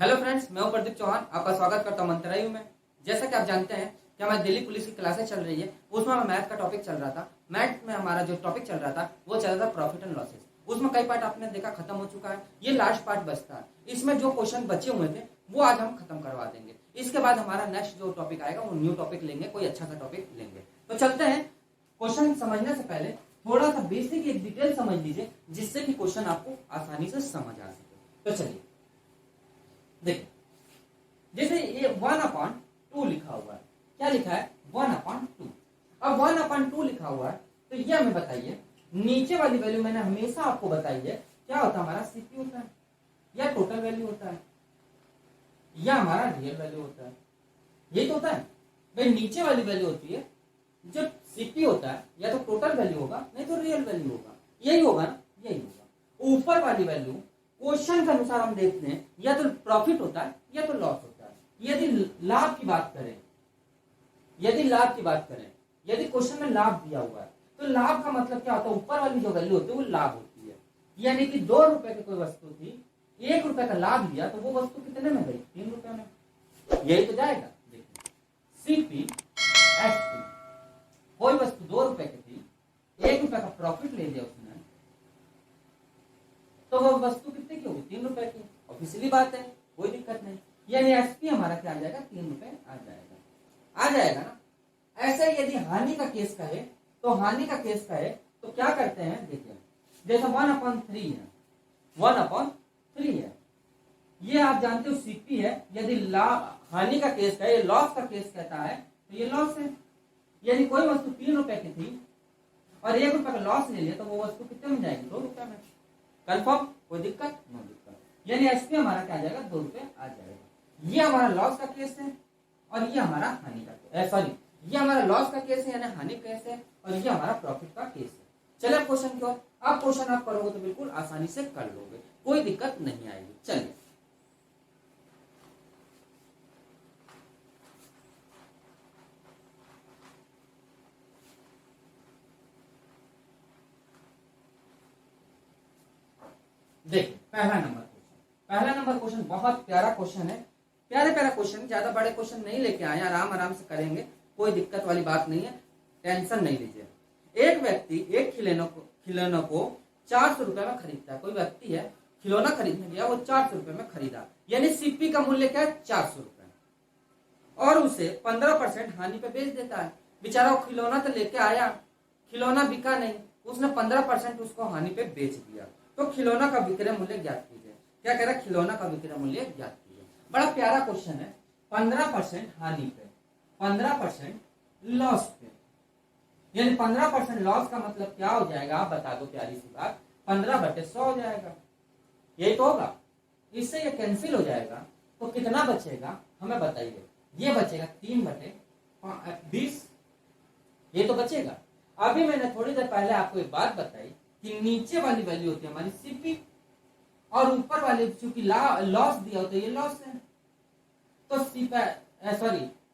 Hello friends, मैं हूं प्रदीप चौहान। आपका स्वागत करता हूं मंत्रालय में। जैसा कि आप जानते हैं कि हमारी दिल्ली पुलिस की क्लासेस चल रही है, उसमें हमें मैथ का टॉपिक चल रहा था। मैथ में हमारा जो टॉपिक चल रहा था वो चल रहा था प्रॉफिट एंड लॉसेस। उसमें कई पार्ट आपने देखा खत्म हो चुका है, ये लास्ट पार्ट बचता है। इसमें जो क्वेश्चन बचे हुए थे वो आज हम खत्म करवा देंगे। इसके बाद हमारा नेक्स्ट जो टॉपिक आएगा वो न्यू टॉपिक लेंगे, कोई अच्छा सा टॉपिक लेंगे। तो चलते हैं। क्वेश्चन समझने से पहले थोड़ा सा बेसिक एक डिटेल समझ लीजिए, जिससे कि क्वेश्चन आपको आसानी से समझ आ सके। तो चलिए देखिए, जैसे ये 1/2 लिखा हुआ है। क्या लिखा है? 1/2। अब 1/2 लिखा हुआ है तो ये हमें बताइए, नीचे वाली वैल्यू मैंने हमेशा आपको बताई है, क्या होता है? हमारा सीपी होता है या टोटल वैल्यू होता है या हमारा रियल वैल्यू होता है। यही तो होता है भाई। नीचे वाली वैल्यू होती है, जो सीपी होता है या तो टोटल वैल्यू होगा, नहीं तो रियल वैल्यू होगा। यही होगा ना, यही होगा। ऊपर वाली वैल्यू क्वेश्चन के अनुसार हम देखते हैं, या तो प्रॉफिट होता है या तो लॉस होता है। यदि लाभ की बात करें, यदि क्वेश्चन में लाभ दिया हुआ है तो लाभ का मतलब क्या होता है? ऊपर वाली जो वैल्यू होती है वो लाभ होती है। यानी कि 2 रुपए की कोई वस्तु थी, 1 रुपए का लाभ लिया तो वो वस्तु कितने में गई? 3 रुपए में। यही तो जाएगा। देखिए, सीपी एसपी, कोई वस्तु 2 रुपए की थी, 1 रुपए का प्रॉफिट ले लिया उसने, तो वो वस्तु कितने की होगी? 3 रुपए की। ऑफिशियली बात है, कोई दिक्कत नहीं। यानी एसपी हमारा क्या आ जाएगा? 3 रुपए आ जाएगा ना। ऐसे यदि हानि का केस कहे तो क्या करते हैं? देखिए, जैसे 1/3 है, 1/3 है, ये आप जानते हो सीपी है। यदि हानि का केस कहे, लॉस का केस कहता है तो ये लॉस है। यानी कोई वस्तु 3 रुपए की थी और 1 रुपए का लॉस ले लिया तो वो वस्तु कितने में जाएगी? 2 रुपए में। कंफर्म? कोई दिक्कत? नो दिक्कत। यानी एसपी हमारा क्या आ जाएगा? 2 रुपए आ जाएगा। ये हमारा लॉस का केस है और ये हमारा हानि का, सॉरी, ये हमारा लॉस का केस है यानी हानि केस है, और ये हमारा प्रॉफिट का केस है। चलिए क्वेश्चन की ओर। अब क्वेश्चन आप करोगे तो बिल्कुल आसानी से कर लोगे, कोई दिक्कत नहीं आएगी। चलिए देखिए, पहला नंबर क्वेश्चन बहुत प्यारा क्वेश्चन है। प्यारा क्वेश्चन, ज्यादा बड़े क्वेश्चन नहीं लेके आए, आराम से करेंगे, कोई दिक्कत वाली बात नहीं है, टेंशन नहीं लीजिए। एक व्यक्ति एक खिलौने को 400 रुपए में खरीदता है। कोई व्यक्ति है, खिलौना खरीदने गया, वो 400 रुपए में खरीदा। यानी सीपी का मूल्य क्या है? 400 रुपए, और उसे 15% हानि पे बेच देता है। बेचारा वो खिलौना तो लेके आया, खिलौना बिका नहीं, उसने 15% उसको हानि पे बेच दिया। तो खिलौना का विक्रय मूल्य ज्ञात कीजिए। क्या कह रहा है? खिलौना का विक्रय मूल्य ज्ञात कीजिए। बड़ा प्यारा क्वेश्चन है। 15% हानि पे, 15% लॉस पे, यानी 15% लॉस का मतलब क्या हो जाएगा? आप बता दो प्यारी सी बात। 15/100 हो जाएगा। यही तो होगा। इससे ये कैंसिल हो जाएगा तो कितना बचेगा हमें बताइए? ये बचेगा 3/20। ये तो बचेगा। अभी मैंने थोड़ी देर पहले आपको एक बात बताई कि नीचे वाली वैल्यू होती है हमारी सीपी, और ऊपर वाली चूंकि लॉस दिया होता है, ये लॉस है। तो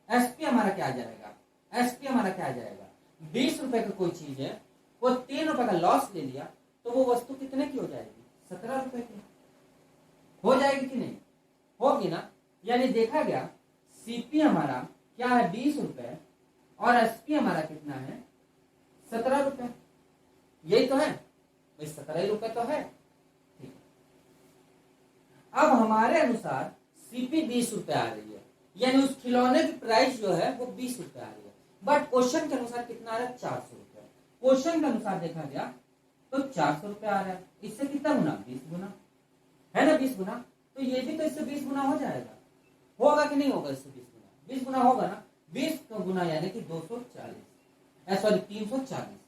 एसपी हमारा क्या आ जाएगा? एसपी हमारा क्या आ जाएगा? 20 रुपए की कोई चीज है, वो 3 रुपए का लॉस ले लिया तो वो वस्तु कितने की हो जाएगी? 17 रुपए की हो जाएगी कि नहीं? होगी ना। यानी देखा गया, सीपी हमारा क्या है? 20 रुपए, और एसपी हमारा कितना है? 17 रुपए। यही तो है, 17 रुपए तो है। ठीक। अब हमारे अनुसार सीपी 20 रुपए आ रही है, यानी उस खिलौने की प्राइस जो है वो 20 रुपए आ रही है। बट क्वेश्चन के अनुसार कितना आ रहा है? 400 रुपए। क्वेश्चन के अनुसार देखा गया तो 400 रुपए आ रहा है। इससे कितना गुना? 20 गुना, है ना? 20 गुना। तो ये भी तो इससे 20 गुना हो जाएगा। होगा कि नहीं होगा? इससे 20 गुना, 20 गुना होगा ना। 20 गुना यानी कि 240, सॉरी 340।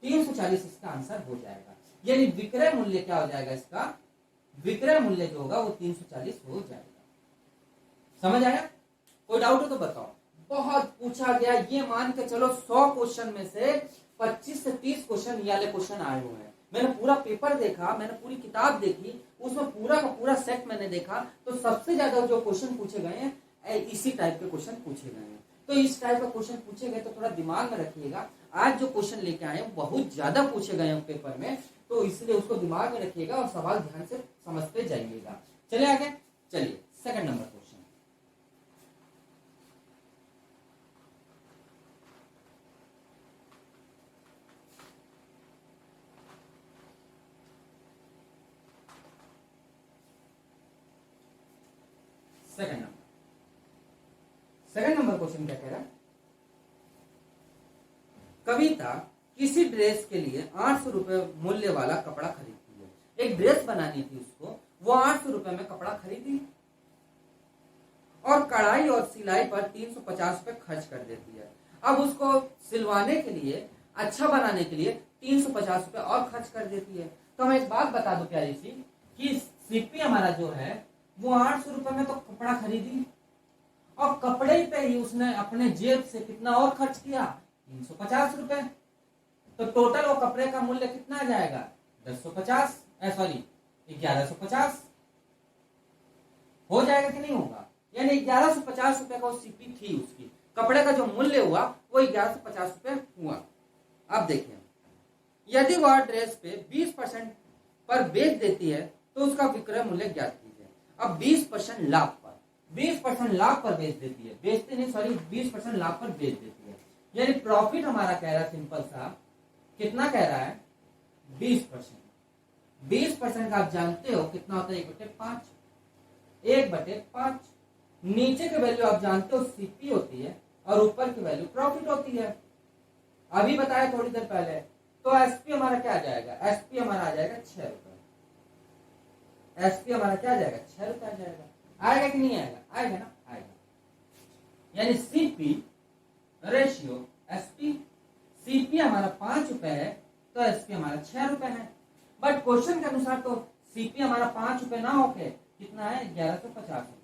340 इसका आंसर हो जाएगा। यानी विक्रय मूल्य क्या हो जाएगा? इसका विक्रय मूल्य जो होगा वो 340 हो जाएगा। समझ आया? कोई डाउट हो तो बताओ। बहुत पूछा गया, ये मान के चलो 100 क्वेश्चन में से 25 से 30 क्वेश्चन ये वाले क्वेश्चन आए हुए हैं। मैंने पूरा पेपर देखा, मैंने पूरी किताब देखी, उसमें पूरा का पूरा सेट मैंने देखा, तो सबसे ज्यादा जो क्वेश्चन पूछे गए हैं इसी टाइप के क्वेश्चन पूछे गए हैं। तो इस टाइप का क्वेश्चन पूछे गए तो थोड़ा दिमाग में रखिएगा। आज जो क्वेश्चन लेके आए हैं बहुत ज्यादा पूछे गए हैं पेपर में, तो इसलिए उसको दिमाग में रखिएगा और सवाल ध्यान से समझते जाइएगा। चलिए आगे। चलिए second number question, second number question क्या कह रहा है, कविता किसी ड्रेस के लिए 800 रुपए मूल्य वाला कपड़ा खरीदती है। एक ड्रेस बनानी थी उसको, वो 800 रुपए में कपड़ा खरीदी और कढ़ाई और सिलाई पर 350 रुपए खर्च कर देती है। अब उसको सिलवाने के लिए, अच्छा बनाने के लिए 350 रुपए और खर्च कर देती है। तो मैं एक बात बता दूं प्यारी सी, कि सीपी हमारा जो है वो 800 रुपए में तो कपड़ा खरीदी और कपड़े पे ही उसने अपने जेब से कितना और खर्च किया, 350 रुपए। तो टोटल वो कपड़े का मूल्य कितना आ जाएगा, 1150 हो जाएगा कि नहीं होगा। यानी 1150 रुपए का सीपी थी उसकी, कपड़े का जो मूल्य हुआ वो 1150 रुपए हुआ। अब देखिए, यदि वह ड्रेस पे 20% पर बेच देती है तो उसका विक्रय मूल्य ज्ञात कीजिए। अब 20% लाभ पर, 20% लाभ पर बेच देती है, बेचती नहीं सॉरी, 20% लाभ पर बेच देती है। यानी प्रॉफिट हमारा कह रहा है सिंपल सा, कितना कह रहा है, 20%। 20% का आप जानते हो कितना होता है, 1/5, 1/5। नीचे की वैल्यू आप जानते हो सीपी होती है और ऊपर की वैल्यू प्रॉफिट होती है, अभी बताया थोड़ी देर पहले। तो एसपी हमारा क्या आ जाएगा, एसपी हमारा आ जाएगा 6 रुपए। एसपी हमारा क्या आ जाएगा, 6 रुपए आ जाएगा। आएगा कि नहीं आएगा, आएगा ना, आएगा। यानी सीपी रेशियो एसपी, सीपी हमारा 5 रुपए है तो एसपी हमारा 6 रुपए है। बट क्वेश्चन के अनुसार तो सीपी हमारा 5 रुपए ना होके कितना है, 1150 रुपए।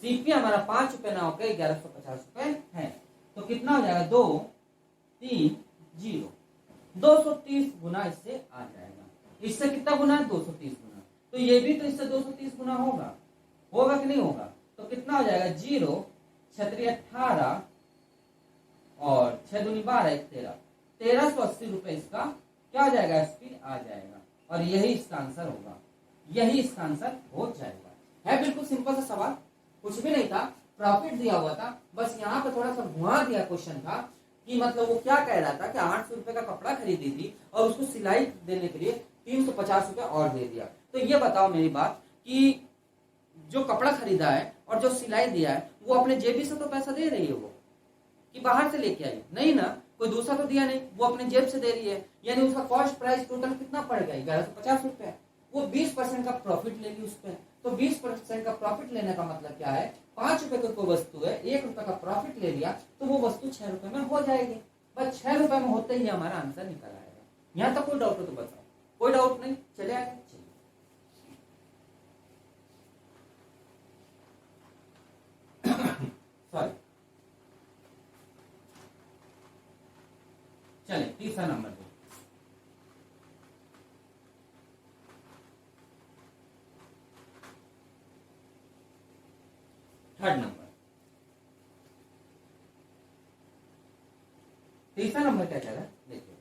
सीपी हमारा 5 रुपए ना होके 1150 रुपए है। तो कितना हो जाएगा, 2 3 0, 230 गुना इससे आ जाएगा। इससे कितना गुना है, 230 गुना। तो ये भी तो इससे 230 गुना होगा, होगा कि नहीं होगा। तो कितना हो जाएगा, 0 6 18 और 6 दूनी 12 13, 1380 रुपए इसका क्या हो जाएगा, एसपी आ जाएगा। और यही इसका आंसर होगा, यही इसका आंसर हो जाएगा। है बिल्कुल सिंपल सा सवाल, कुछ भी नहीं था, प्रॉफिट दिया हुआ था, बस यहाँ पे थोड़ा सा घुमा दिया क्वेश्चन था कि मतलब वो क्या कह रहा था कि 800 रुपए का कपड़ा खरीदी थी और उसको सिलाई देने के लिए 350 रुपए और दे दिया। तो ये बताओ मेरी बात कि जो कपड़ा खरीदा है और जो सिलाई दिया है वो अपने जेबी से तो पैसा दे रही है वो, कि बाहर से लेके आई, नहीं ना, कोई दूसरा तो दिया नहीं, वो अपने जेब से दे रही है। यानी उसका कॉस्ट प्राइस टोटल कितना पड़ गया, 1150 रुपए। वो 20% का प्रॉफिट लेगी उस पर। तो 20% का प्रॉफिट लेने का मतलब क्या है, 5 रुपए की कोई वस्तु है, 1 रुपए का प्रॉफिट ले लिया तो वो वस्तु 6 रुपए में हो जाएगी। बस 6 रुपए में होते ही हमारा आंसर निकल आएगा। यहाँ तक कोई डाउट हो तो बताओ, कोई डाउट नहीं, चले आगे। सॉरी, चले तीसरा नंबर दो। थर्ड नंबर, तीसरा नंबर क्या कह रहा है, देखिए,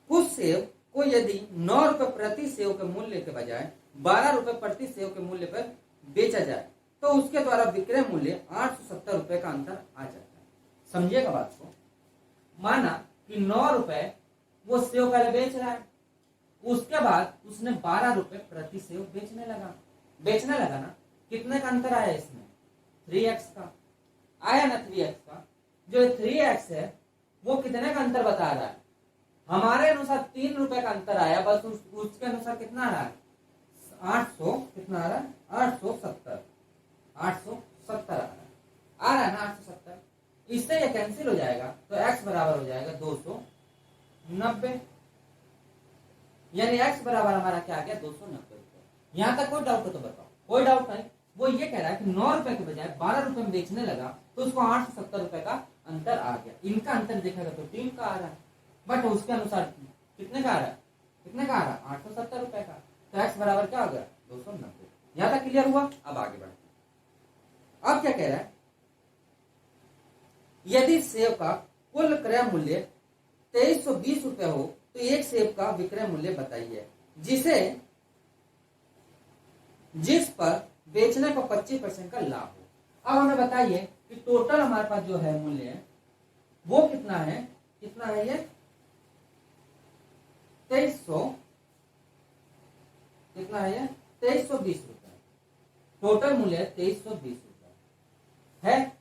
कुछ सेव को यदि 9 रुपए प्रति सेव के मूल्य के बजाय 12 रुपए प्रति सेव के मूल्य पर बेचा जाए तो उसके द्वारा विक्रय मूल्य 870 रुपए का अंतर आ जाता है। समझिएगा बात को, माना कि 9 रुपए वो सेव पहले बेच रहा है, उसके बाद उसने 12 रुपए प्रति सेव बेचने लगा ना। कितने का अंतर आया इसमें, 3x का आया ना, 3x का। जो 3x है वो कितने का अंतर बता रहा है, हमारे अनुसार 3 रुपए का अंतर आया, बस उसके अनुसार कितना आ रहा है, 800, कितना आ रहा है, 870 आ रहा है ना, 870। इससे ये कैंसिल हो जाएगा तो x बराबर हो जाएगा 290। यानी x बराबर हमारा क्या आ गया, 290 रुपए। यहां तक कोई डाउट हो तो बताओ, कोई डाउट नहीं। वो ये कह रहा है कि 9 रुपए के बजाय 12 रुपए में बेचने लगा तो उसको 870 रुपए का अंतर आ गया। इनका अंतर देखा तो 3 का आ रहा है, बट उसके अनुसार कितने का आ रहा है, 870 रुपए का। तो x बराबर क्या हो गया, 290। यहां तक क्लियर हुआ। अब आगे बढ़ते हैं। अब क्या कह रहा है, यदि सेब का कुल क्रय मूल्य 2320 रुपए हो तो एक सेब का विक्रय मूल्य बताइए, जिसे पर बेचने पर 25% का लाभ हो। अब हमें बताइए कि टोटल हमारे पास जो है मूल्य वो कितना है, कितना है ये 2300, कितना है ये 2320 रुपए। टोटल मूल्य 2320 रुपए है।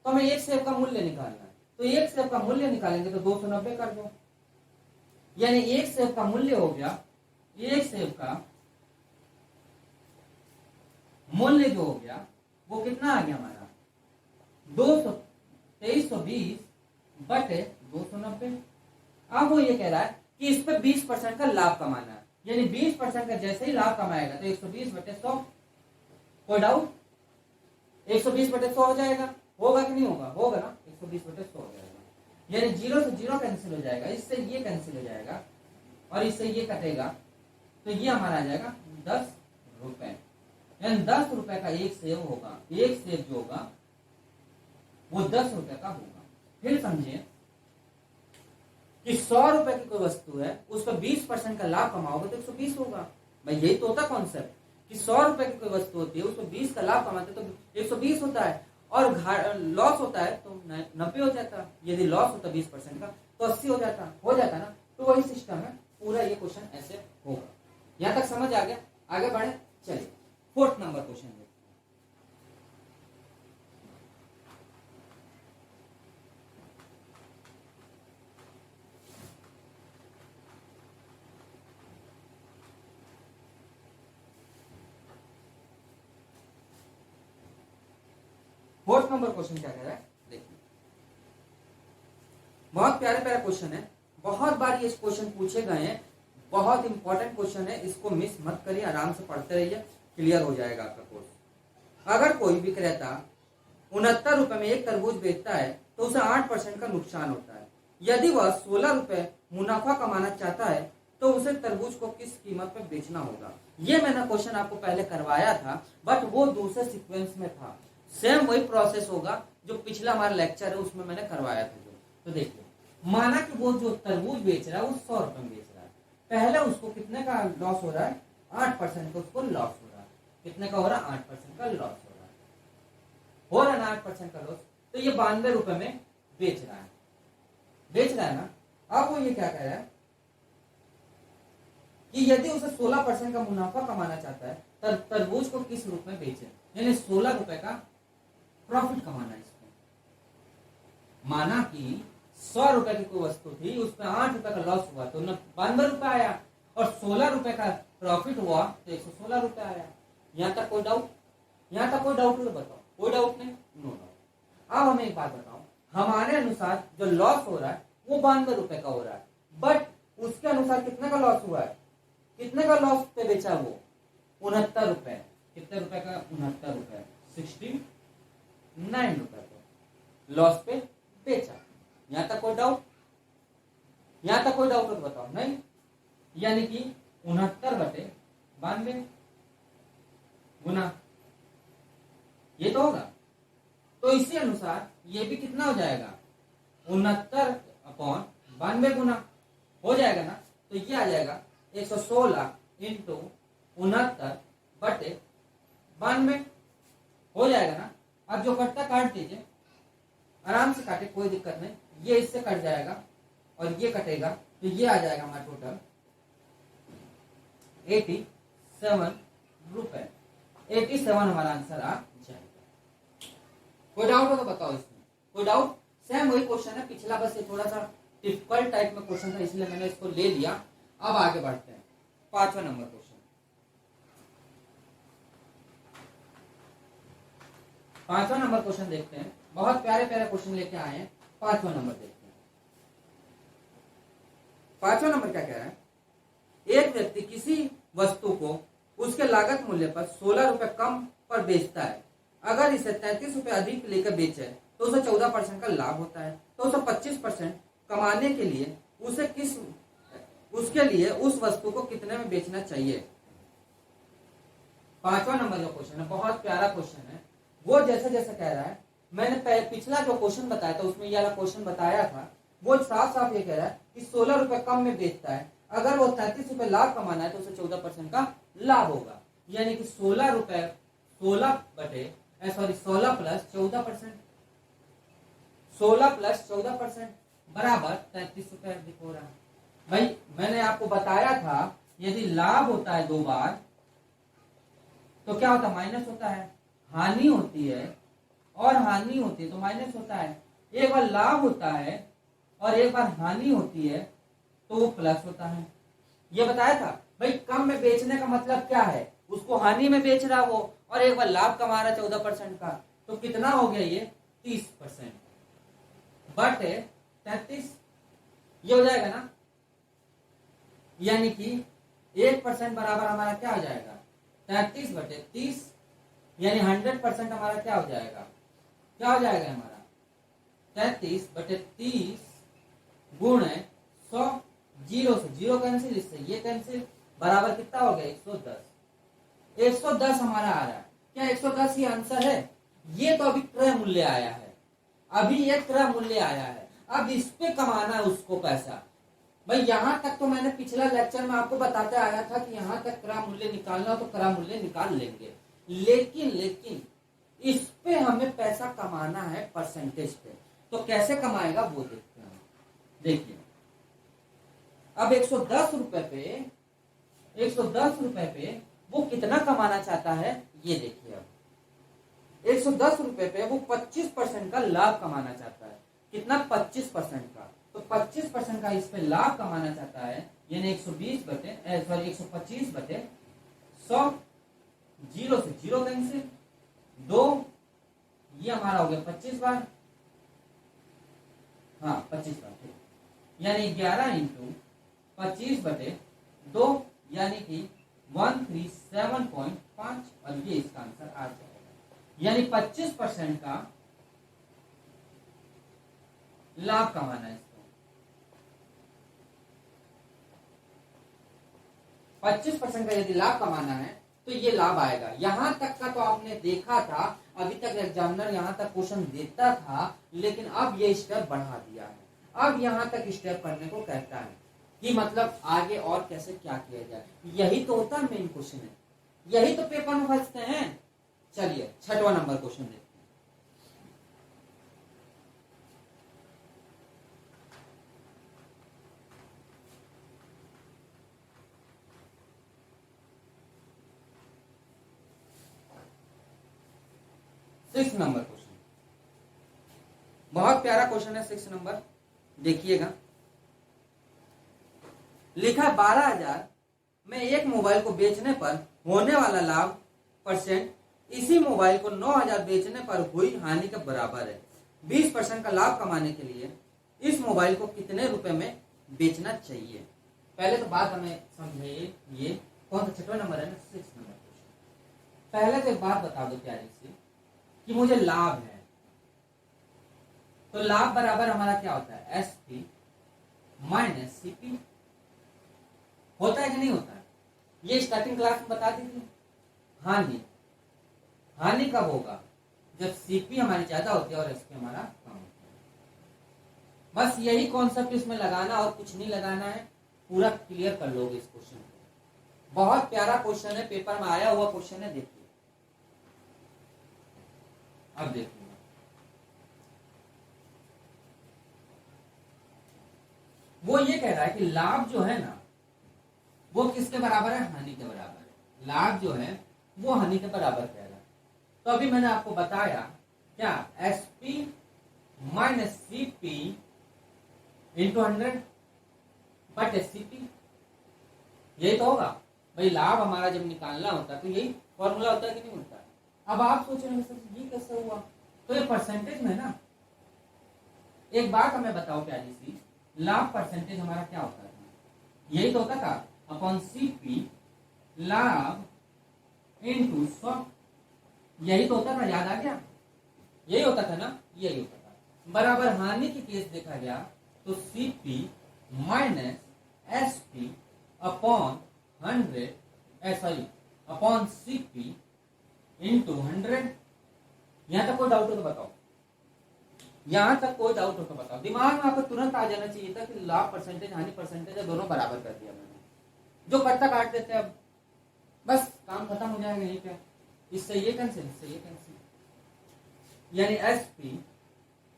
तो हमें एक सेब का मूल्य निकालना है, तो एक सेब का मूल्य निकालेंगे तो 290 कर दो, यानी एक सेब का मूल्य हो गया, एक सेब का मूल्य जो हो गया वो कितना आ गया हमारा 2320 बटे 290। अब वो ये कह रहा है कि इस पे 20% का लाभ कमाना है, यानी 20% का जैसे ही लाभ कमाएगा तो 120 बटे 100। कोई डाउट? 120 बटे 100 हो जाएगा, होगा कि नहीं होगा? होगा ना, 120 बटे 100 हो जाएगा, यानी 0 से 0 कैंसिल हो जाएगा, इससे ये कैंसिल हो जाएगा और इससे ये कटेगा, तो ये हमारा आ जाएगा 10 रुपए, यानी 10 रुपए का एक सेब होगा, एक सेब जो होगा वो 10 रुपए का होगा। फिर समझिए कि 100 रुपए की कोई वस्तु है, उस पर 20% का लाभ कमाओगे तो 120 होगा। भाई यही तो होता कॉन्सेप्ट कि 100 रुपए की कोई वस्तु होती है, उस पर 20 का लाभ कमाते तो 120 होता है, और लॉस होता है तो 90 हो जाता। यदि लॉस होता 20% का तो 80 हो जाता ना। तो वही सिस्टम है, पूरा ये क्वेश्चन ऐसे होगा। यहां तक समझ आ गया? आगे बढ़े, चलिए 4th नंबर क्वेश्चन देखते हैं। फोर्थ नंबर क्वेश्चन क्या कह रहा है, देखिए बहुत प्यारे प्यारे क्वेश्चन है, बहुत बार ये क्वेश्चन पूछे गए हैं, बहुत इंपॉर्टेंट क्वेश्चन है, इसको मिस मत करिए, आराम से पढ़ते रहिए, क्लियर हो जाएगा आपका कोर्स। अगर कोई विक्रेता 69 रुपए में एक तरबूज बेचता है तो उसे 8% का नुकसान होता है। यदि वह 16 रुपए मुनाफा कमाना चाहता है तो उसे तरबूज को किस कीमत पर बेचना होगा। ये मैंने क्वेश्चन आपको पहले करवाया था, बट वो दूसरे सीक्वेंस में था। सेम वही प्रोसेस होगा जो पिछला हमारा लेक्चर है उसमें मैंने करवाया था जो। तो देखिए, माना कि वो जो तरबूज बेच रहा है वो 100 रुपए में बेच रहा है, पहले उसको कितने का लॉस हो रहा है, 8% का उसको लॉस हो रहा है। कितने का हो रहा है, 8% का लॉस हो रहा है ना, 8% का लॉस। तो ये 92 रुपए में बेच रहा है ना। अब वो ये क्या कह रहा है कि यदि उसे 16% का मुनाफा कमाना चाहता है तरबूज को किस रूप में बेचे, यानी 16 रुपए का प्रॉफिट कमाना है इसमें। माना कि 100 रुपए की कोई वस्तु थी, उसमें 8 रुपए का लॉस हुआ तो 92 रुपए आया, और 16 रुपए का प्रॉफिट हुआ तो 116 रुपए आया। यहां तक कोई डाउट? यहां तक कोई डाउट हो तो बताओ। कोई डाउट नहीं, नो डाउट। अब हमें एक बात बताओ, हमारे अनुसार जो लॉस हो रहा है वो 92 रुपए का हो रहा है, बट उसके अनुसार कितने का लॉस हुआ है, कितने का लॉस पे बेचा वो, 69 रुपए। कितने रुपए का, 69 रुपए, 69 रुपए का लॉस पे बेचा। यहां तक कोई डाउट? यहां तक कोई डाउट हो तो बताओ। नहीं, यानी कि 69 बटे 92 गुना ये तो होगा। तो इसी अनुसार ये भी कितना हो जाएगा, 69/92 गुना हो जाएगा ना। तो ये आ जाएगा 116 इंटू 69 बटे 92 हो जाएगा ना। अब जो कटता काट दीजिए, आराम से काटे, कोई दिक्कत नहीं। ये इससे कट जाएगा और ये कटेगा, तो ये आ जाएगा हमारा टोटल 87 रुपए। 87 हमारा आंसर आ जाएगा। कोई डाउट हो तो बताओ इसमें। कोई डाउट? सेम वही क्वेश्चन है पिछला, बस ये थोड़ा सा डिफिकल्ट टाइप में क्वेश्चन था इसलिए मैंने इसको ले लिया। अब आगे बढ़ते हैं, 5वां नंबर क्वेश्चन। 5वां नंबर क्वेश्चन देखते हैं, बहुत प्यारे प्यारे क्वेश्चन लेके आए हैं। 5वां नंबर देखते हैं। 5वां नंबर क्या कह रहा है, एक व्यक्ति किसी वस्तु को उसके लागत मूल्य पर 16 रुपए कम पर बेचता है। अगर इसे 33 रुपए अधिक लेकर बेचे तो उसे 14% का लाभ होता है। तो उसे 25% कमाने के लिए उसके लिए उस वस्तु को कितने में बेचना चाहिए। 5वां नंबर जो क्वेश्चन है बहुत प्यारा क्वेश्चन है। वो जैसे जैसे कह रहा है, मैंने पिछला जो क्वेश्चन बताया था उसमें ये वाला क्वेश्चन बताया था, वो साफ साफ ये कह रहा है कि 16 रुपए कम में बेचता है, अगर वो 33 रुपए लाभ कमाना है तो उसे 14% का लाभ होगा। यानी कि 16 रुपए 16 प्लस 14%, 16 प्लस 14% बराबर 33 रुपए अधिक हो रहा है। भाई मैंने आपको बताया था यदि लाभ होता है 2 बार तो क्या होता है, माइनस होता है। हानि होती है और हानि होती है तो माइनस होता है। एक बार लाभ होता है और एक बार हानि होती है तो वो प्लस होता है। ये बताया था भाई। कम में बेचने का मतलब क्या है, उसको हानि में बेच रहा वो, और एक बार लाभ कमा रहा 14% का, तो कितना हो गया ये 30% बट 33, ये हो जाएगा ना। यानी कि 1% बराबर हमारा क्या हो जाएगा 33 बटे 30, यानी 100% हमारा क्या हो जाएगा, क्या हो जाएगा हमारा 33 बटे 30 गुणे 100, जीरो से जीरो कैंसिल, इससे ये कैंसिल, बराबर कितना हो गया 110। 110 हमारा आ रहा है। क्या 110 ही आंसर है? ये तो अभी क्रय मूल्य आया है, अभी ये क्रय मूल्य आया है। अब इस पे कमाना है उसको पैसा। भाई यहां तक तो मैंने पिछला लेक्चर में आपको बताते आया था कि यहां तक क्रय मूल्य निकालना हो तो क्रय मूल्य निकाल लेंगे, लेकिन इस पे हमें पैसा कमाना है परसेंटेज पे। तो कैसे कमाएगा वो देखते हैं। देखिए अब 110 रुपए पे वो कितना कमाना चाहता है, ये देखिए। अब 110 रुपए पे वो 25% का लाभ कमाना चाहता है। कितना 25% का, तो 25% का इस पे लाभ कमाना चाहता है, यानी 125 बटे 100, जीरो से जीरो कैंसिल, 2, ये हमारा हो गया 25 बार, हाँ 25 बार, यानी 11 इंटू 25 बटे 2, यानी कि 137.5, और ये इसका आंसर आ जाएगा। यानी 25% का लाभ कमाना है इसको। 25% का यदि लाभ कमाना है तो ये लाभ आएगा। यहां तक का तो आपने देखा था, अभी तक एग्जामिनर यहां तक क्वेश्चन देता था, लेकिन अब ये स्टेप बढ़ा दिया है। अब यहां तक स्टेप करने को कहता है कि मतलब आगे और कैसे क्या किया जाए। यही तो होता है मेन क्वेश्चन है, यही तो पेपर में फंसते हैं। चलिए 6वां नंबर क्वेश्चन देखते हैं। 6 नंबर क्वेश्चन, बहुत प्यारा क्वेश्चन है 6 नंबर, देखिएगा। लिखा 12,000 में एक मोबाइल को बेचने पर होने वाला लाभ परसेंट इसी मोबाइल को 9,000 बेचने पर हुई हानि के बराबर है। 20% का लाभ कमाने के लिए इस मोबाइल को कितने रुपए में बेचना चाहिए। पहले तो बात हमें समझिए, ये कौन सा 6वां नंबर है ना, 6 नंबर क्वेश्चन। पहले तो एक बात बता दो प्यारी सी कि मुझे लाभ है, तो लाभ बराबर हमारा क्या होता है SP माइनस CP। होता है कि नहीं होता है, ये स्टार्टिंग क्लास में बता दी थी। हानि कब होगा, जब CP हमारी ज्यादा होती है और SP हमारा कम होता है। बस यही कॉन्सेप्ट इसमें लगाना और कुछ नहीं लगाना है, पूरा क्लियर कर लोगे इस क्वेश्चन को। बहुत प्यारा क्वेश्चन है, पेपर में आया हुआ क्वेश्चन है, देखिए। अब देखिए वो ये कह रहा है कि लाभ जो है ना वो किसके बराबर है, हानि के बराबर है। लाभ जो है वो हानि के बराबर कह रहा है। तो अभी मैंने आपको बताया क्या, SP माइनस CP इंटू 100 बटे CP, यही तो होगा भाई। लाभ हमारा जब निकालना होता है तो यही फॉर्मूला होता है कि नहीं होता है। अब आप सोच रहे हैं ये कैसे हुआ, तो ये परसेंटेज में ना। एक बात हमें बताओ प्यारी सी, लाभ परसेंटेज हमारा क्या होता है, यही तो होता था अपॉन CP लाभ इंटू 100, यही तो होता था, याद आ गया, यही होता था ना, यही होता था। बराबर हानि की केस देखा गया तो CP minus SP upon 100 upon CP into 100। यहां तक कोई डाउट हो तो बताओ, यहां तक कोई डाउट हो तो बताओ। दिमाग में आपको तुरंत आ जाना चाहिए था कि लाभ परसेंटेज हानि परसेंटेज है, दोनों बराबर कर दिया मैंने। जो कटता काट देते हैं अब, बस काम खत्म हो जाएगा यही पे। इससे ये कैंसिल, इससे ये कैंसिल, यानी SP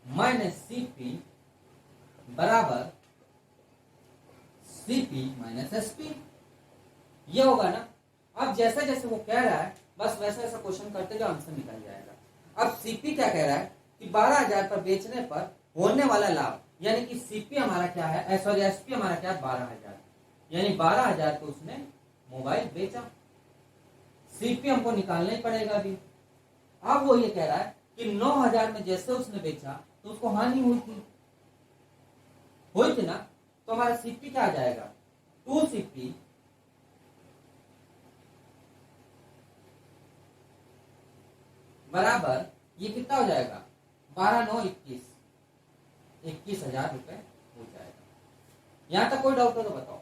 माइनस CP बराबर CP माइनस SP, ये होगा ना। अब जैसे जैसे वो कह रहा है बस वैसा वैसा क्वेश्चन करते जाओ, आंसर निकल जाएगा। अब CP क्या कह रहा है कि 12,000 पर बेचने पर होने वाला लाभ, यानी कि CP हमारा क्या है, सॉरी SP हमारा क्या है 12,000, यानी 12,000 को उसने मोबाइल बेचा। CP हमको निकालना ही पड़ेगा अभी। अब वो ये कह रहा है कि 9,000 में जैसे उसने बेचा तो उसको हानि हुई थी ना, तो हमारा CP क्या आ जाएगा, 2CP बराबर ये कितना हो जाएगा, 21,000 रुपए हो जाएगा। यहां तक कोई डाउट हो तो बताओ,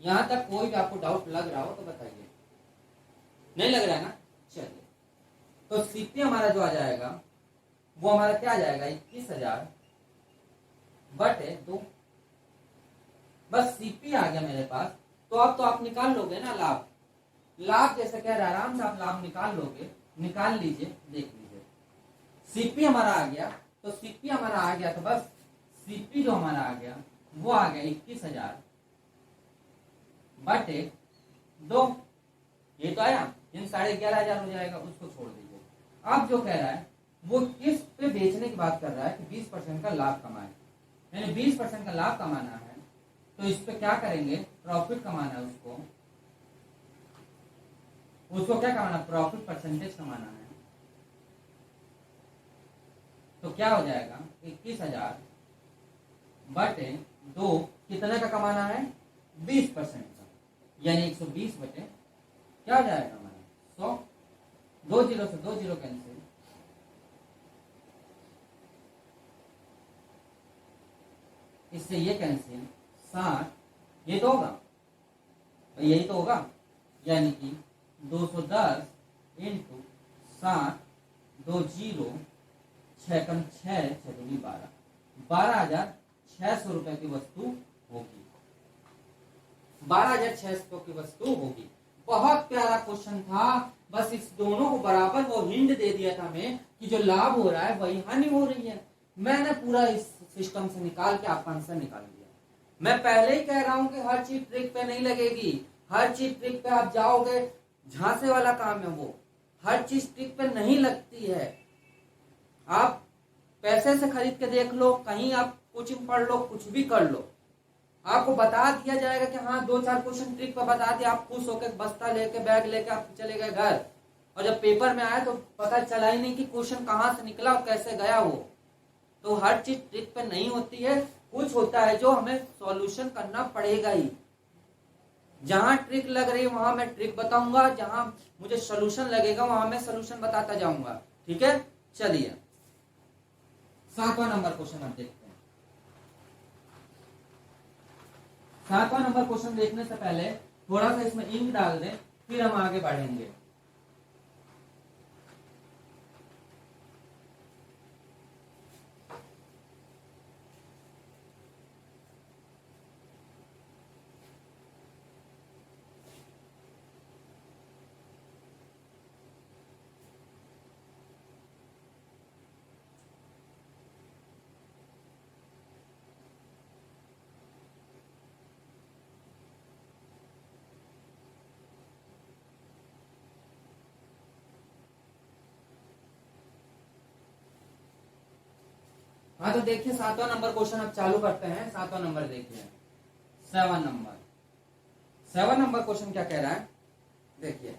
यहां तक कोई भी आपको डाउट लग रहा हो तो बताइए। नहीं लग रहा है ना, चलिए। तो CP हमारा जो आ जाएगा वो हमारा क्या आ जाएगा, 21,000 बटे 2। बस CP आ गया मेरे पास। तो अब तो आप निकाल लोगे ना लाभ, लाभ जैसे कह रहा है आराम से आप लाभ निकाल लोगे, निकाल लीजिए, देख लीजिए। CP हमारा आ गया, तो CP हमारा आ गया, तो बस CP जो हमारा आ गया वो आ गया 21,000 बटे 2, ये तो आया, यानी 11,500 हो जाएगा, उसको छोड़ दीजिए। अब जो कह रहा है वो किस पे बेचने की बात कर रहा है कि 20% का लाभ कमाए, यानी 20% का लाभ कमाना है। तो इस पे क्या करेंगे, प्रॉफिट कमाना है उसको क्या कमाना, प्रॉफिट परसेंटेज कमाना है। तो क्या हो जाएगा 21,000 बटे 2, कितने का कमाना है, 20% का, यानी 120 बटे क्या हो जाएगा हमारा 100। 2 जीरो से 2 जीरो कैंसिल, इससे ये कैंसिल, 60, ये तो होगा, यही तो होगा, यानी कि 210 इंटू 60, 2 जीरो, 6 कम 6, 6 दूनी 12, 12,600 रुपए की वस्तु होगी, 12,600 की वस्तु होगी। बहुत प्यारा क्वेश्चन था, बस इस दोनों को बराबर वो हिंट दे दिया था मैं कि जो लाभ हो रहा है वही हानि हो रही है। मैंने पूरा इस सिस्टम से निकाल के आपका आंसर निकाल दिया। मैं पहले ही कह रहा हूं कि हर चीज ट्रिक पे नहीं लगेगी, हर चीज ट्रिक पे आप जाओगे, झांसे वाला काम है वो, हर चीज ट्रिक पे नहीं लगती है। आप पैसे से खरीद के देख लो, कहीं आप कोचिंग पढ़ लो, कुछ भी कर लो, आपको बता दिया जाएगा कि हाँ 2-4 क्वेश्चन ट्रिक पर बता दिया, आप खुश होकर बस्ता लेके बैग लेके आप चले गए घर, और जब पेपर में आया तो पता चला ही नहीं कि क्वेश्चन कहाँ से निकला और कैसे गया वो। तो हर चीज ट्रिक पे नहीं होती है, कुछ होता है जो हमें सॉल्यूशन करना पड़ेगा ही। जहां ट्रिक लग रही है वहां मैं ट्रिक बताऊंगा, जहां मुझे सोल्यूशन लगेगा वहां मैं सोल्यूशन बताता जाऊंगा, ठीक है। चलिए 7वां नंबर क्वेश्चन आप देखते हैं। 7वां नंबर क्वेश्चन देखने से पहले थोड़ा सा इसमें इंक डाल दें, फिर हम आगे बढ़ेंगे। हाँ तो देखिए 7वां नंबर क्वेश्चन अब चालू करते हैं। 7वां नंबर देखिए, 7 नंबर क्वेश्चन क्या कह रहा है, देखिए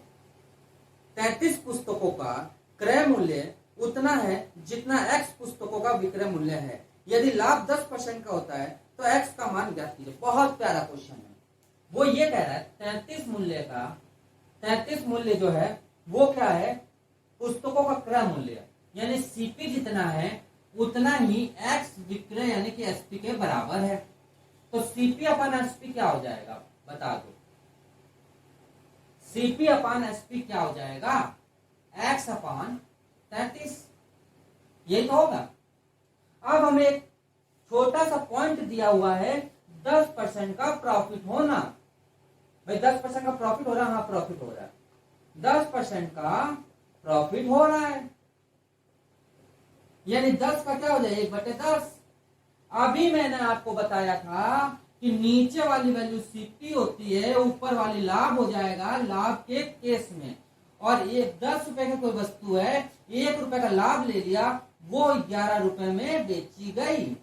33 पुस्तकों का क्रय मूल्य उतना है जितना x पुस्तकों का विक्रय मूल्य है। यदि लाभ 10% का होता है तो x का मान ज्ञात कीजिए। बहुत प्यारा क्वेश्चन है। वो ये कह रहा है 33 मूल्य जो है वो क्या है, पुस्तकों का क्रय मूल्य, यानी सीपी जितना है उतना ही एक्स विक्रय यानी कि एसपी के बराबर है। तो सीपी अपन एसपी क्या हो जाएगा, बता दो। सीपी अपान एसपी क्या हो जाएगा, एक्स अपान 33, यही तो होगा। अब हमें एक छोटा सा पॉइंट दिया हुआ है 10% का प्रॉफिट होना। भाई 10% का प्रॉफिट हो रहा है, हाँ प्रॉफिट हो रहा है, 10% का प्रॉफिट हो रहा है, यानी 10 का क्या हो जाए 1/10। अभी मैंने आपको बताया था कि नीचे वाली वैल्यू सीपी होती है, ऊपर वाली लाभ हो जाएगा लाभ के केस में। और ये 10 रुपए की कोई वस्तु है, 1 रुपए का लाभ ले लिया, वो 11 रुपए में बेची गई।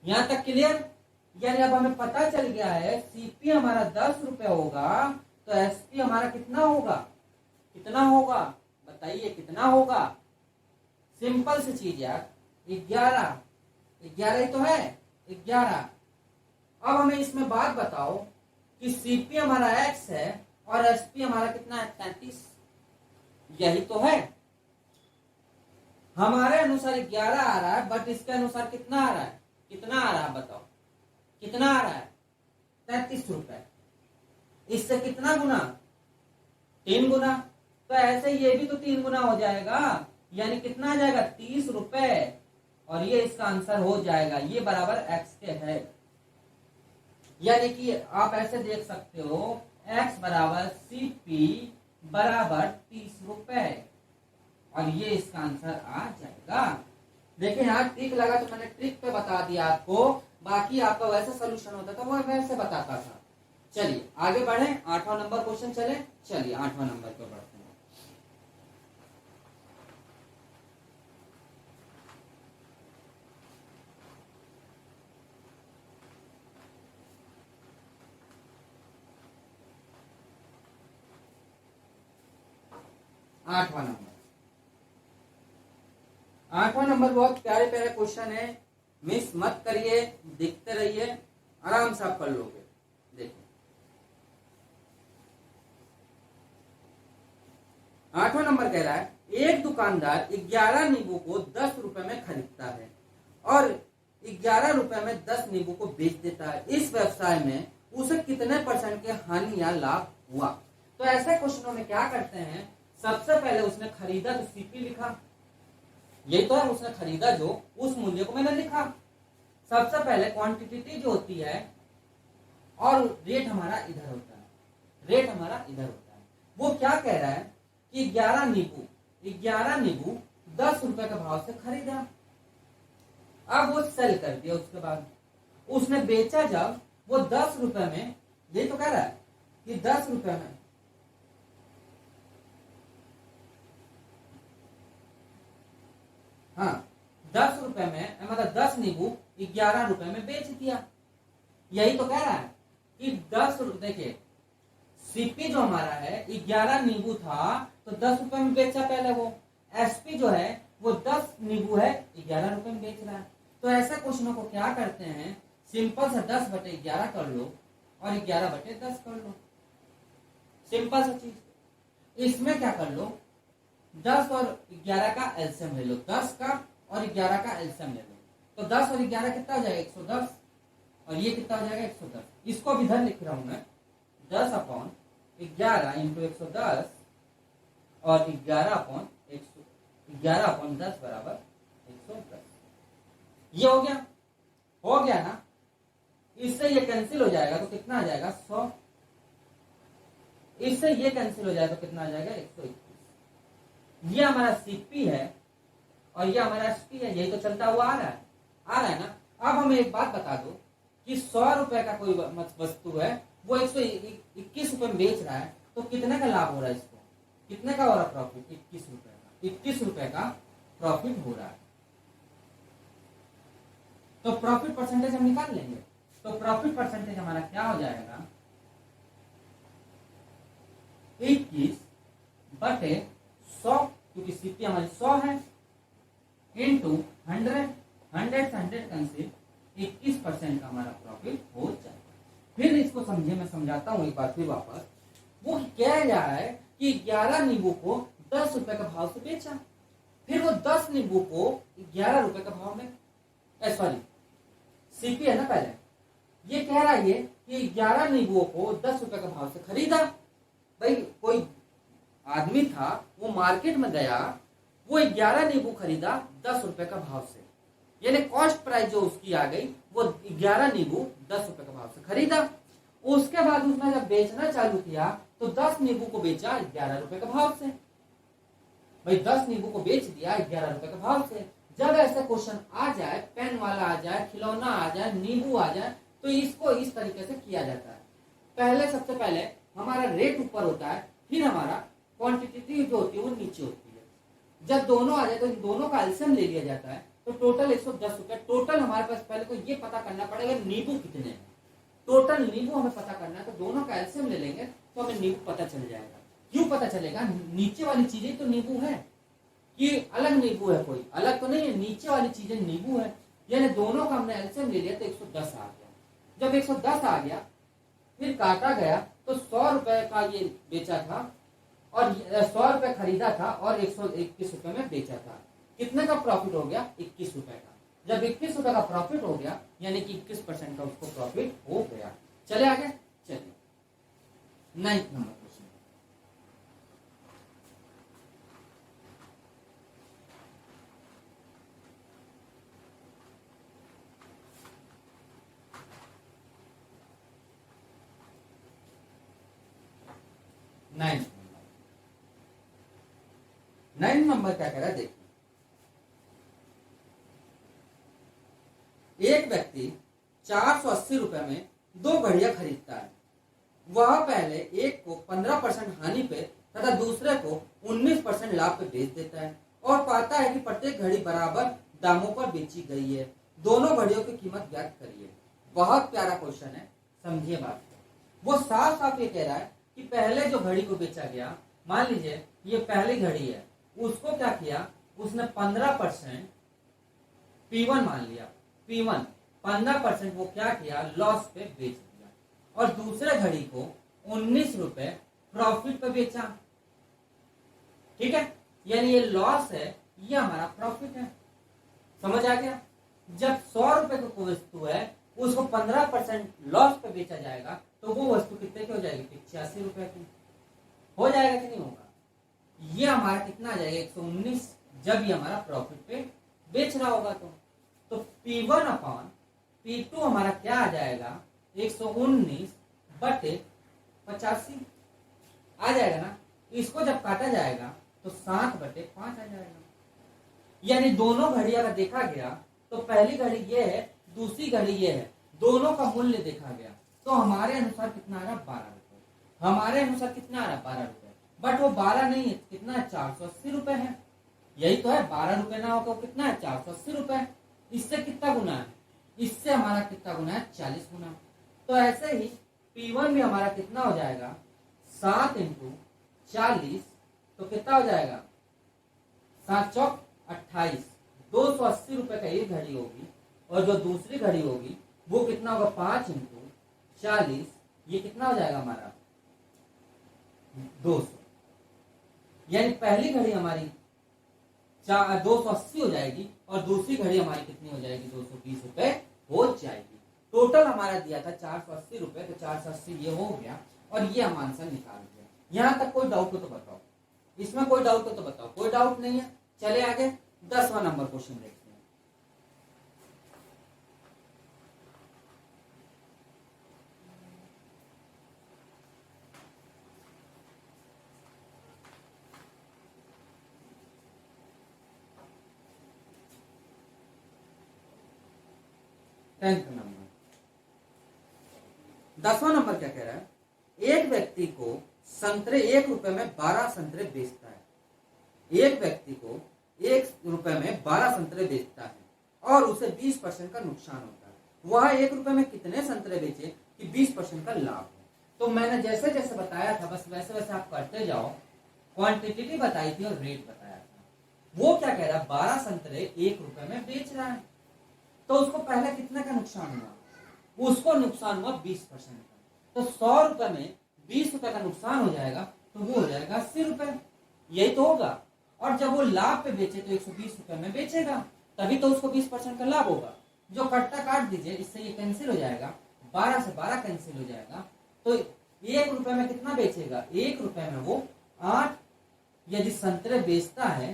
यहां तक क्लियर? यानी अब हमें पता चल गया है सीपी हमारा 10 रुपए होगा, तो एसपी हमारा कितना होगा, कितना होगा बताइए, कितना होगा? सिंपल सी चीज यार, 11 ही तो है, 11। अब हमें इसमें बात बताओ कि सीपी हमारा एक्स है और एसपी हमारा कितना है 33, यही तो है। हमारे अनुसार 11 आ रहा है, बट इसके अनुसार कितना आ रहा है, कितना आ रहा है बताओ, कितना आ रहा है 33 रुपए। इससे कितना गुना, 3 गुना। तो ऐसे ये भी तो 3 गुना हो जाएगा, यानी कितना आ जाएगा 30 रुपए, और ये इसका आंसर हो जाएगा, ये बराबर एक्स के है। यानी कि आप ऐसे देख सकते हो एक्स बराबर सीपी बराबर 30 रुपए, और ये इसका आंसर आ जाएगा। देखिए यहाँ ट्रिक लगा तो मैंने ट्रिक पे बता दिया आपको, बाकी आपका वैसा सोल्यूशन होता था वो वैसे बताता था। चलिए आगे बढ़े, 8वां नंबर क्वेश्चन चले, चलिए 8वां नंबर पे बढ़ते हैं। आठवां नंबर बहुत प्यारे प्यारे क्वेश्चन है, मिस मत करिए, देखते रहिए, आराम से आप कर लोगे। देखिए 8वां नंबर कह रहा है एक दुकानदार 11 नींबू को 10 रुपए में खरीदता है और 11 रुपए में 10 नींबू को बेच देता है। इस व्यवसाय में उसे कितने % की हानि या लाभ हुआ? तो ऐसे क्वेश्चनों में क्या करते हैं, सबसे पहले उसने खरीदा तो सीपी लिखा, यही तो है, उसने खरीदा जो उस मूल्य को मैंने लिखा। सबसे पहले क्वांटिटी जो होती है और रेट हमारा इधर होता है, रेट हमारा इधर होता है। वो क्या कह रहा है कि 11 नींबू 10 रुपए के भाव से खरीदा। अब वो सेल कर दिया, उसके बाद उसने बेचा जब वो 10 रुपए में, यही तो कह रहा है कि 10 रुपए में, हाँ 10 रुपए में, मतलब 10 नींबू 11 रुपए में बेच दिया। यही तो कह रहा है कि 10 रुपए, देखिए सीपी जो हमारा है 11 नींबू था तो 10 रुपए में बेचा पहले वो, एसपी जो है वो 10 नींबू है 11 रुपए में बेच रहा है। तो ऐसे क्वेश्चनों को क्या करते हैं, सिंपल से 10/11 कर लो और 11/10 कर लो, सिंपल सा चीज। इसमें क्या कर लो, 10 और 11 का एलसीएम ले लो, 10 का और 11 का एलसीएम ले लो, तो 10 और 11 कितना हो जाएगा 110, और ये कितना हो जाएगा 110। इसको भी इधर लिख रहा हूं मैं, 10/11 इंटू 110 और 11/10 बराबर 110। ये हो गया ना। इससे ये कैंसिल हो जाएगा तो कितना आ जाएगा 100, इससे ये कैंसिल हो जाएगा तो कितना आ जाएगा 121। ये हमारा सीपी है और ये हमारा एसपी है, यही तो चलता हुआ आ रहा है ना। अब हमें एक बात बता दो कि 100 रुपए का कोई वस्तु है, वो 121 रुपए में बेच रहा है, तो कितने का लाभ हो रहा है इसको, कितने का हो रहा है प्रॉफिट, 21 रुपए का, 21 रुपए का प्रॉफिट हो रहा है। तो प्रॉफिट परसेंटेज हम निकाल लेंगे, तो प्रॉफिट परसेंटेज हमारा क्या हो जाएगा 21/100, क्योंकि सीपी हमारी 100 है, इंटू 100 से 100 कैंसिल, 21% का हमारा प्रॉफिट हो जाएगा। फिर इसको समझे, मैं समझाता हूं एक बार फिर वापस। वो कह रहा है कि 11 नींबू को 10 रुपए का भाव से बेचा, फिर वो 10 नींबू को 11 रुपए का भाव में, सॉरी सीपी है ना पहले, ये कह रहा है ये कि 11 नींबुओं को 10 रुपए का भाव से खरीदा। भाई कोई आदमी था, वो मार्केट में गया, वो 11 नींबू खरीदा 10 रुपए का भाव से, यानी कॉस्ट प्राइस जो उसकी आ गई, वो 11 नींबू 10 रुपए का भाव से खरीदा। उसके बाद उसने जब बेचना चालू किया तो 10 नींबू को बेचा 11 रुपए के भाव से। भाई 10 नींबू को बेच दिया 11 रुपए के भाव से। जब ऐसे क्वेश्चन आ जाए, पेन वाला आ जाए, खिलौना आ जाए, नींबू आ जाए, तो इसको इस तरीके से किया जाता है। पहले सबसे पहले हमारा रेट ऊपर होता है, फिर हमारा क्वांटिटी जो होती है वो नीचे होती है। जब दोनों आ जाए तो इन दोनों का एलसीएम ले लिया जाता है, तो टोटल 110 रुपए। टोटल हमारे पास पहले तो ये पता करना पड़ेगा नींबू कितने हैं। टोटल नींबू हमें पता करना है, तो दोनों का एलसीएम ले लेंगे तो हमें नींबू पता चल जाएगा। क्यों पता चलेगा? नीचे वाली चीजें तो नींबू है कि अलग नींबू है, कोई अलग तो नहीं है, नीचे वाली चीजें नींबू है। यानी दोनों का हमने एलसीएम ले लिया तो 110 आ गया। जब 110 आ गया फिर काटा गया तो 100 रुपए का ये बेचा था और 100 रुपए खरीदा था और 121 रुपए में बेचा था। कितने का प्रॉफिट हो गया? 21 रुपए का। जब 21 रुपए का प्रॉफिट हो गया यानी कि 21% का उसको प्रॉफिट हो गया। चले आगे, चलिए 9th number question. Ninth number क्या कह रहा है देखिए। एक व्यक्ति 480 रुपए में 2 घड़ियां खरीदता है। वह पहले एक को 15% हानि पे तथा दूसरे को 19% लाभ पे बेच देता है और पाता है कि प्रत्येक घड़ी बराबर दामों पर बेची गई है। दोनों घड़ियों की कीमत ज्ञात करिए। बहुत प्यारा क्वेश्चन है, समझिए बात को। वो साफ साफ ये कह रहा है कि पहले जो घड़ी को बेचा गया, मान लीजिए ये पहली घड़ी है, उसको क्या किया, उसने 15% P1 मान लिया। P1 15% वो क्या किया, लॉस पे बेच दिया और दूसरे घड़ी को 19 रुपए प्रॉफिट पे बेचा। ठीक है, यानी ये लॉस है, ये हमारा प्रॉफिट है। समझ आ गया? जब 100 रुपए की कोई वस्तु है उसको 15% लॉस पे बेचा जाएगा तो वो वस्तु कितने की हो जाएगी? 85 रुपए की हो जाएगा कि नहीं होगा? ये हमारा कितना आ जाएगा? 119, जब ये हमारा प्रॉफिट पे बेच रहा होगा तो P1 अपॉन P2 हमारा क्या आ जाएगा? 119 बटे 85 आ जाएगा ना। इसको जब काटा जाएगा तो 7 बटे 5 आ जाएगा। यानी दोनों घड़ी अगर देखा गया तो पहली घड़ी ये है, दूसरी घड़ी ये है, दोनों का मूल्य देखा गया तो हमारे अनुसार कितना आ रहा? 12 रुपए। हमारे अनुसार कितना आ रहा? 12 रुपए। बट वो 12 नहीं है, कितना है? 480 रुपए है। यही तो है, 12 रुपए ना हो तो कितना है? 480 रुपए। इससे कितना गुना है? इससे हमारा कितना गुना है? 40 गुना। तो ऐसे ही P1 भी हमारा कितना हो जाएगा? 7 इंटू 40, तो कितना हो जाएगा? 7 चौक 28। 280 रुपए का एक घड़ी होगी और जो दूसरी घड़ी होगी वो कितना होगा? 5 इंटू 40, ये कितना हो जाएगा हमारा? 200। यानी पहली घड़ी हमारी 280 हो जाएगी और दूसरी घड़ी हमारी कितनी हो जाएगी? 220 रुपए हो जाएगी। टोटल हमारा दिया था 480 रुपए, तो 480 ये हो गया और ये हम आंसर निकाल दिया। यहां तक कोई डाउट हो तो बताओ, इसमें कोई डाउट हो तो बताओ। कोई डाउट नहीं है, चले आगे 10वां नंबर क्वेश्चन देखते हैं। टेंथ नंबर 10वां नंबर क्या कह रहा है? एक व्यक्ति को संतरे 1 रुपए में 12 संतरे बेचता है। एक व्यक्ति को 1 रुपए में 12 संतरे बेचता है और उसे 20% का नुकसान होता है। वह 1 रुपए में कितने संतरे बेचे कि 20% का लाभ हो? तो मैंने जैसे जैसे बताया था बस वैसे वैसे आप करते जाओ। क्वांटिटी बताई थी और रेट बताया था। वो क्या कह रहा है? 12 संतरे 1 रुपए में बेच रहा है, तो उसको पहले कितने का नुकसान हुआ? उसको नुकसान हुआ 20% का। तो 100 रुपए में 20 रुपए का नुकसान हो जाएगा तो वो हो जाएगा 80 रुपए। यही तो होगा। और जब वो लाभ पे बेचे तो 120 रुपए में बेचेगा, तभी तो उसको 20% का लाभ होगा। जो कट्टा काट दीजिए, इससे ये कैंसिल हो जाएगा, 12 से 12 कैंसिल हो जाएगा। तो 1 रुपए में कितना बेचेगा? 1 रुपए में वो 8 यदि संतरे बेचता है,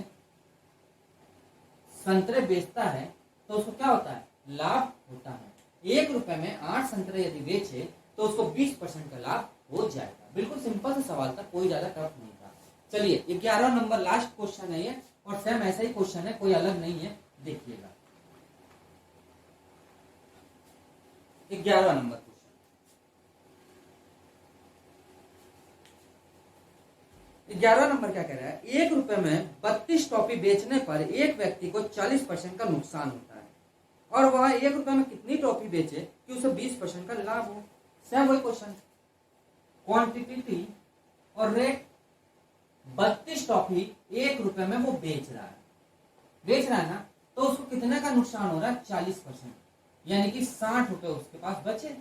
संतरे बेचता है तो उसको क्या होता है? लाभ होता है। 1 रुपए में 8 संतरे यदि बेचे तो उसको 20% का लाभ हो जाएगा। बिल्कुल सिंपल सा सवाल था, कोई ज्यादा टफ नहीं था। चलिए 11वां नंबर लास्ट क्वेश्चन है ये, और सेम ऐसा ही क्वेश्चन है, कोई अलग नहीं है, देखिएगा 11वां नंबर क्वेश्चन। 11वां नंबर क्या कह रहा है, 1 रुपए में 32 टॉफी बेचने पर एक व्यक्ति को 40% का नुकसान होता है, और वह 1 रुपए में कितनी टॉफी बेचे कि उसे 20% का लाभ हो। सेम वही क्वेश्चन, क्वांटिटी और रेट। 32 टॉफी 1 रुपए में वो बेच रहा है ना, तो उसको कितने का नुकसान हो रहा है, 40%, यानी कि 60 रुपए उसके पास बचे,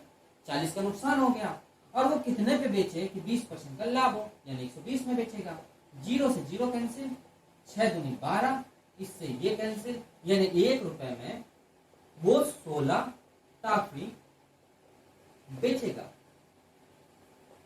40 का नुकसान हो गया, और वो कितने पे बेचे कि 20% का लाभ हो, यानी 120 में बेचेगा। 0 से 0 कैंसिल, 6 दूनी 12, इससे ये कैंसिल, यानी 1 रुपए में वो 16 टॉफी बेचेगा,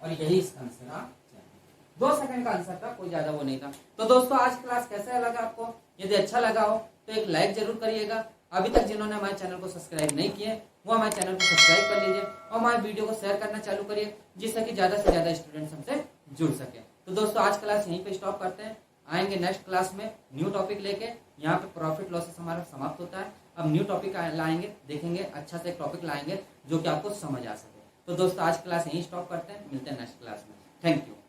और यही इसका आंसर आ जाएगा। 2 सेकंड का आंसर था, कोई ज्यादा वो नहीं था। तो दोस्तों आज क्लास कैसा लगा आपको, यदि अच्छा लगा हो तो एक लाइक जरूर करिएगा। अभी तक जिन्होंने हमारे चैनल को सब्सक्राइब नहीं किए वो हमारे चैनल को सब्सक्राइब कर लीजिए, और हमारे वीडियो को शेयर करना चालू करिए, जिससे कि ज्यादा से ज्यादा स्टूडेंट्स हमसे जुड़ सके। तो दोस्तों आज क्लास यहीं पे स्टॉप करते हैं, आएंगे नेक्स्ट क्लास में न्यू टॉपिक लेके। यहाँ पे प्रॉफिट लॉसेस हमारा समाप्त होता है, अब न्यू टॉपिक लाएंगे, देखेंगे अच्छा से एक टॉपिक लाएंगे जो कि आपको समझ आ सके। तो दोस्तों आज क्लास यहीं स्टॉप करते हैं, मिलते हैं नेक्स्ट क्लास में। Thank you.